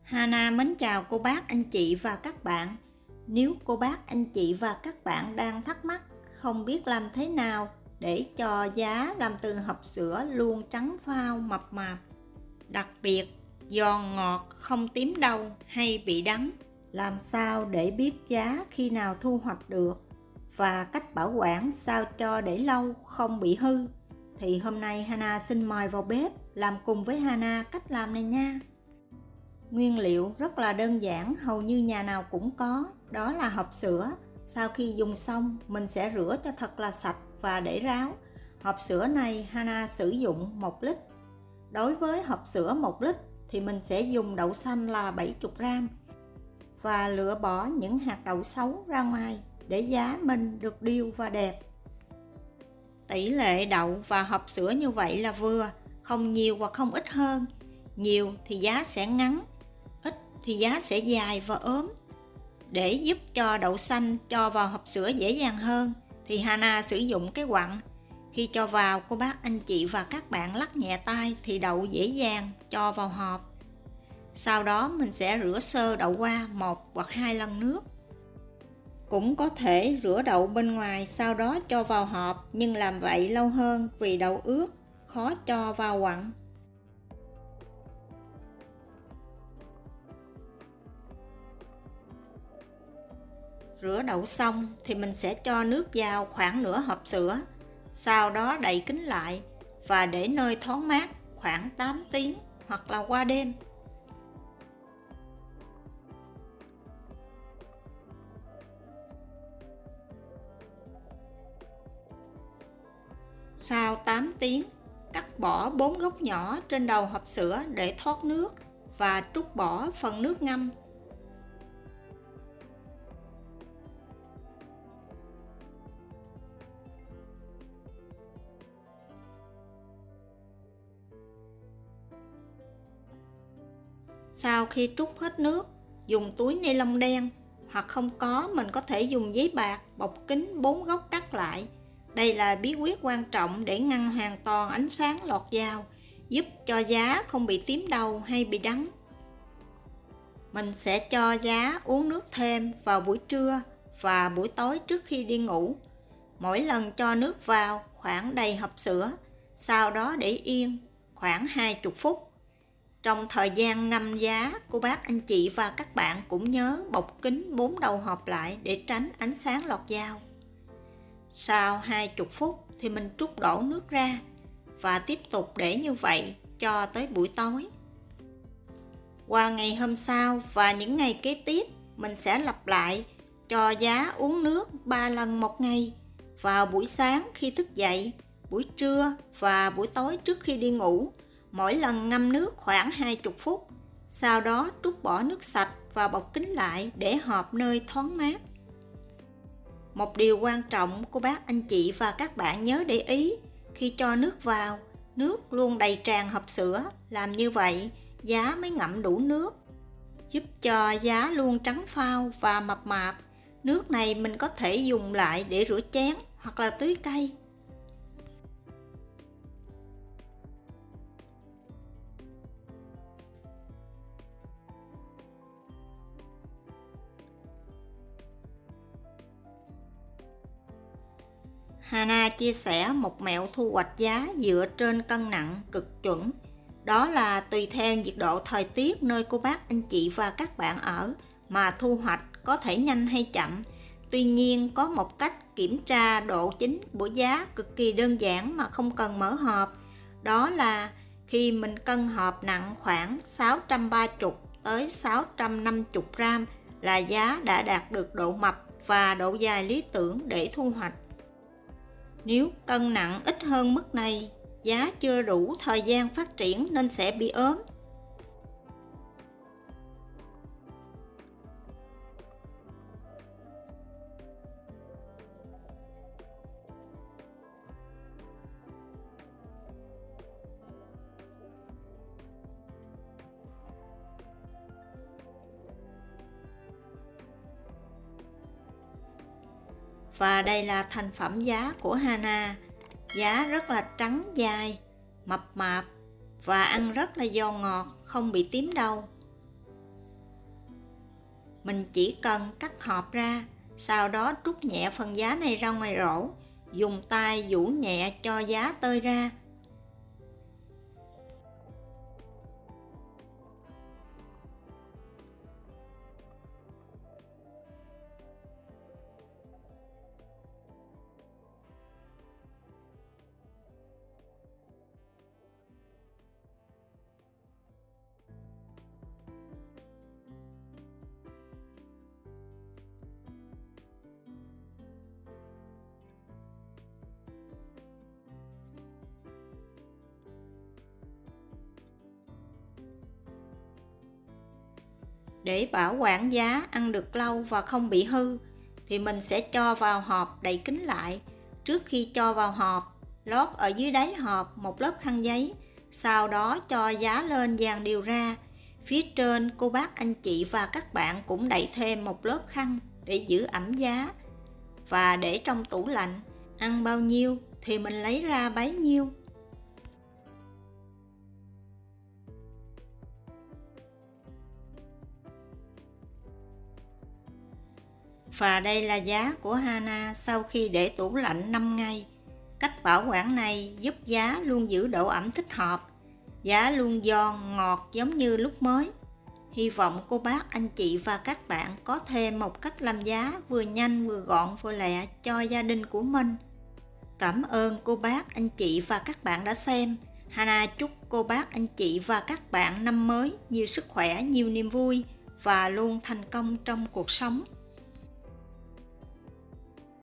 Hana mến chào cô bác, anh chị và các bạn. Nếu cô bác, anh chị và các bạn đang thắc mắc không biết làm thế nào để cho giá làm từ hộp sữa luôn trắng phao mập mạp, đặc biệt giòn ngọt không tím đâu hay bị đắng, làm sao để biết giá khi nào thu hoạch được và cách bảo quản sao cho để lâu không bị hư, thì hôm nay Hana xin mời vào bếp làm cùng với Hana cách làm này nha. Nguyên liệu rất là đơn giản, hầu như nhà nào cũng có, đó là hộp sữa. Sau khi dùng xong, mình sẽ rửa cho thật là sạch và để ráo. Hộp sữa này Hana sử dụng 1 lít. Đối với hộp sữa 1 lít thì mình sẽ dùng đậu xanh là 70g và lựa bỏ những hạt đậu xấu ra ngoài để giá mình được đều và đẹp. Tỷ lệ đậu và hộp sữa như vậy là vừa, không nhiều hoặc không ít hơn. Nhiều thì giá sẽ ngắn, ít thì giá sẽ dài và ốm. Để giúp cho đậu xanh cho vào hộp sữa dễ dàng hơn thì Hana sử dụng cái quặng. Khi cho vào, cô bác, anh chị và các bạn lắc nhẹ tay thì đậu dễ dàng cho vào hộp. Sau đó mình sẽ rửa sơ đậu qua 1 hoặc 2 lần nước. Cũng có thể rửa đậu bên ngoài sau đó cho vào hộp, nhưng làm vậy lâu hơn vì đậu ướt, khó cho vào quặng. Rửa đậu xong thì mình sẽ cho nước vào khoảng nửa hộp sữa, sau đó đậy kín lại và để nơi thoáng mát khoảng 8 tiếng hoặc là qua đêm. Sau 8 tiếng, cắt bỏ 4 gốc nhỏ trên đầu hộp sữa để thoát nước và trút bỏ phần nước ngâm. Sau khi trút hết nước, dùng túi ni lông đen hoặc không có mình có thể dùng giấy bạc bọc kín 4 góc cắt lại. Đây là bí quyết quan trọng để ngăn hoàn toàn ánh sáng lọt vào, giúp cho giá không bị tím đầu hay bị đắng. Mình sẽ cho giá uống nước thêm vào buổi trưa và buổi tối trước khi đi ngủ. Mỗi lần cho nước vào khoảng đầy hộp sữa, sau đó để yên khoảng 20 phút. Trong thời gian ngâm giá, cô bác, anh chị và các bạn cũng nhớ bọc kín 4 đầu hộp lại để tránh ánh sáng lọt vào. Sau 20 phút thì mình trút đổ nước ra và tiếp tục để như vậy cho tới buổi tối. Qua ngày hôm sau và những ngày kế tiếp, mình sẽ lặp lại cho giá uống nước 3 lần một ngày, vào buổi sáng khi thức dậy, buổi trưa và buổi tối trước khi đi ngủ. Mỗi lần ngâm nước khoảng 20 phút, sau đó trút bỏ nước sạch và bọc kín lại để hộp nơi thoáng mát. Một điều quan trọng cô bác, anh chị và các bạn nhớ để ý, khi cho nước vào, nước luôn đầy tràn hộp sữa. Làm như vậy, giá mới ngậm đủ nước, giúp cho giá luôn trắng phao và mập mạp. Nước này mình có thể dùng lại để rửa chén hoặc là tưới cây. Hana chia sẻ một mẹo thu hoạch giá dựa trên cân nặng cực chuẩn. Đó là tùy theo nhiệt độ thời tiết nơi cô bác, anh chị và các bạn ở mà thu hoạch có thể nhanh hay chậm. Tuy nhiên có một cách kiểm tra độ chín của giá cực kỳ đơn giản mà không cần mở hộp. Đó là khi mình cân hộp nặng khoảng 630 tới 650g là giá đã đạt được độ mập và độ dài lý tưởng để thu hoạch. Nếu cân nặng ít hơn mức này, giá chưa đủ thời gian phát triển nên sẽ bị ốm. Và đây là thành phẩm giá của Hana. Giá rất là trắng dài, mập mạp và ăn rất là giòn ngọt, không bị tím đâu. Mình chỉ cần cắt hộp ra, sau đó trút nhẹ phần giá này ra ngoài rổ, dùng tay vũ nhẹ cho giá tơi ra. Để bảo quản giá ăn được lâu và không bị hư, thì mình sẽ cho vào hộp đậy kín lại. Trước khi cho vào hộp, lót ở dưới đáy hộp một lớp khăn giấy, sau đó cho giá lên dàn đều ra. Phía trên cô bác anh chị và các bạn cũng đậy thêm một lớp khăn để giữ ẩm giá. Và để trong tủ lạnh, ăn bao nhiêu thì mình lấy ra bấy nhiêu. Và đây là giá của Hana sau khi để tủ lạnh 5 ngày. Cách bảo quản này giúp giá luôn giữ độ ẩm thích hợp. Giá luôn giòn, ngọt giống như lúc mới. Hy vọng cô bác, anh chị và các bạn có thêm một cách làm giá vừa nhanh, vừa gọn, vừa lẹ cho gia đình của mình. Cảm ơn cô bác, anh chị và các bạn đã xem. Hana chúc cô bác, anh chị và các bạn năm mới nhiều sức khỏe, nhiều niềm vui và luôn thành công trong cuộc sống.